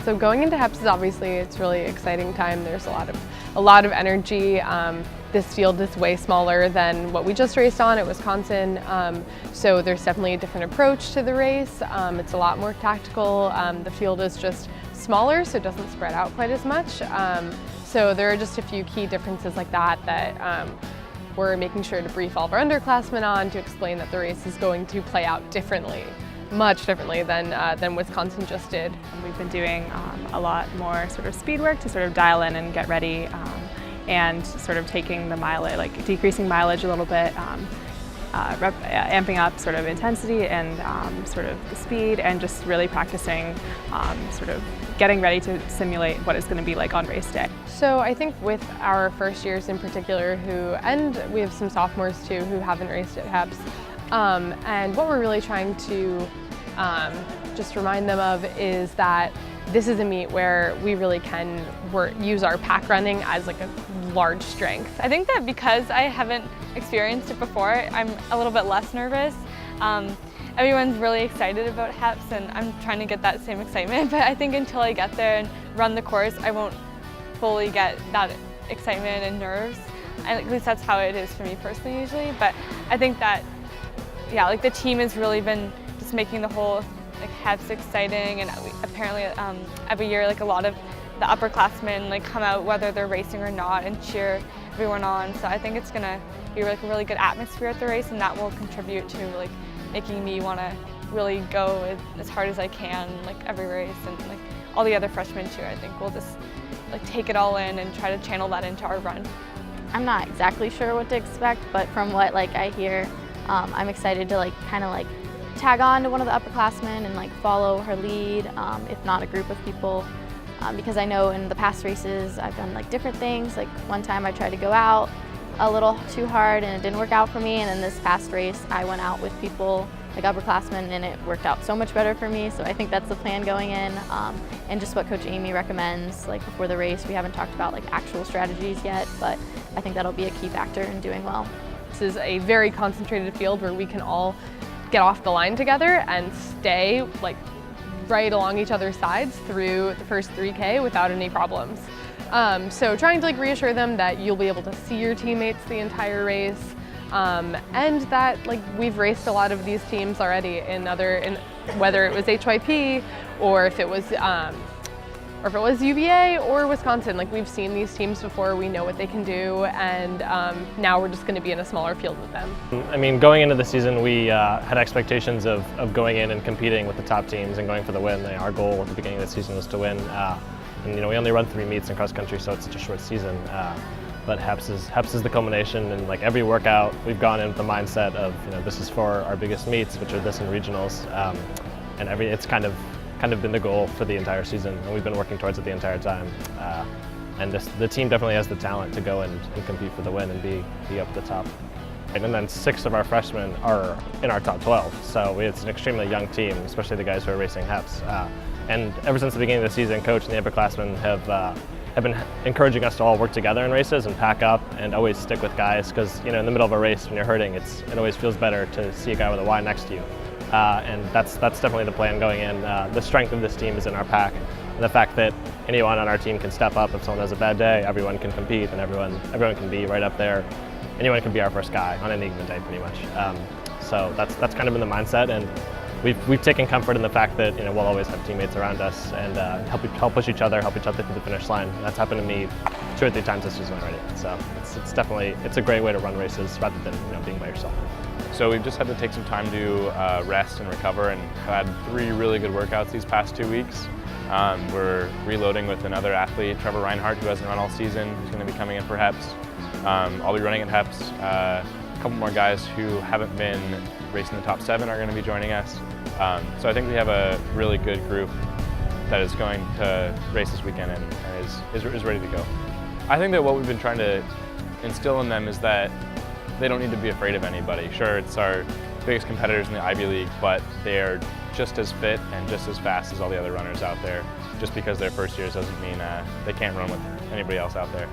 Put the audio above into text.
So going into Heps is obviously, it's really exciting time. There's a lot of energy. This field is way smaller than what we just raced on at Wisconsin. So there's definitely a different approach to the race. It's a lot more tactical. The field is just smaller, so it doesn't spread out quite as much. So there are just a few key differences like that we're making sure to brief all of our underclassmen on, to explain that the race is going to play out differently. Much differently than Wisconsin just did. We've been doing a lot more sort of speed work to sort of dial in and get ready, and sort of taking the mileage, like decreasing mileage a little bit, amping up sort of intensity and sort of the speed, and just really practicing sort of getting ready to simulate what it's going to be like on race day. So I think with our first years in particular, and we have some sophomores too who haven't raced at Heps, and what we're really trying to just remind them of is that this is a meet where we really can use our pack running as like a large strength. I think that because I haven't experienced it before, I'm a little bit less nervous. Everyone's really excited about Heps, and I'm trying to get that same excitement, but I think until I get there and run the course, I won't fully get that excitement and nerves. And at least that's how it is for me personally usually. But I think that, yeah, like the team has really been just making the whole like Heps exciting, and apparently every year like a lot of the upperclassmen like come out whether they're racing or not and cheer everyone on. So I think it's gonna be like a really good atmosphere at the race, and that will contribute to like making me want to really go as hard as I can like every race, and like all the other freshmen too. I think we'll just like take it all in and try to channel that into our run. I'm not exactly sure what to expect, but from what like I hear, I'm excited to like kind of like tag on to one of the upperclassmen and like follow her lead, if not a group of people, because I know in the past races I've done like different things. Like one time I tried to go out a little too hard and it didn't work out for me, and then this past race I went out with people like upperclassmen and it worked out so much better for me. So I think that's the plan going in, and just what Coach Amy recommends like before the race. We haven't talked about like actual strategies yet, but I think that'll be a key factor in doing well. This is a very concentrated field where we can all get off the line together and stay like right along each other's sides through the first 3K without any problems. So trying to like reassure them that you'll be able to see your teammates the entire race, and that like we've raced a lot of these teams already in whether it was HYP or if it was UVA or Wisconsin. Like we've seen these teams before, we know what they can do, and now we're just going to be in a smaller field with them. I mean, going into the season, we had expectations of going in and competing with the top teams and going for the win. Our goal at the beginning of the season was to win, and you know, we only run 3 meets in cross country, so it's such a short season. But Heps is the culmination, and like every workout, we've gone in with the mindset of, you know, this is for our biggest meets, which are this and regionals, and it's kind of been the goal for the entire season, and we've been working towards it the entire time. And the team definitely has the talent to go and compete for the win and be up at the top. And then 6 of our freshmen are in our top 12, so it's an extremely young team, especially the guys who are racing Heps. And ever since the beginning of the season, Coach and the upperclassmen have been encouraging us to all work together in races and pack up and always stick with guys, because you know, in the middle of a race when you're hurting, it always feels better to see a guy with a Y next to you. And that's definitely the plan going in. The strength of this team is in our pack, and the fact that anyone on our team can step up if someone has a bad day. Everyone can compete, and everyone can be right up there. Anyone can be our first guy on any given day, pretty much. So that's kind of been the mindset, and we've taken comfort in the fact that, you know, we'll always have teammates around us and help push each other, help each other through the finish line. And that's happened to me 2 or 3 times this season already. So it's definitely a great way to run races rather than, you know, being by yourself. So we've just had to take some time to rest and recover, and had 3 really good workouts these past 2 weeks. We're reloading with another athlete, Trevor Reinhardt, who hasn't run all season, who's going to be coming in for Heps. I'll be running at Heps. A couple more guys who haven't been racing the top 7 are going to be joining us. So I think we have a really good group that is going to race this weekend and is ready to go. I think that what we've been trying to instill in them is that they don't need to be afraid of anybody. Sure, it's our biggest competitors in the Ivy League, but they're just as fit and just as fast as all the other runners out there. Just because they're first years doesn't mean they can't run with anybody else out there.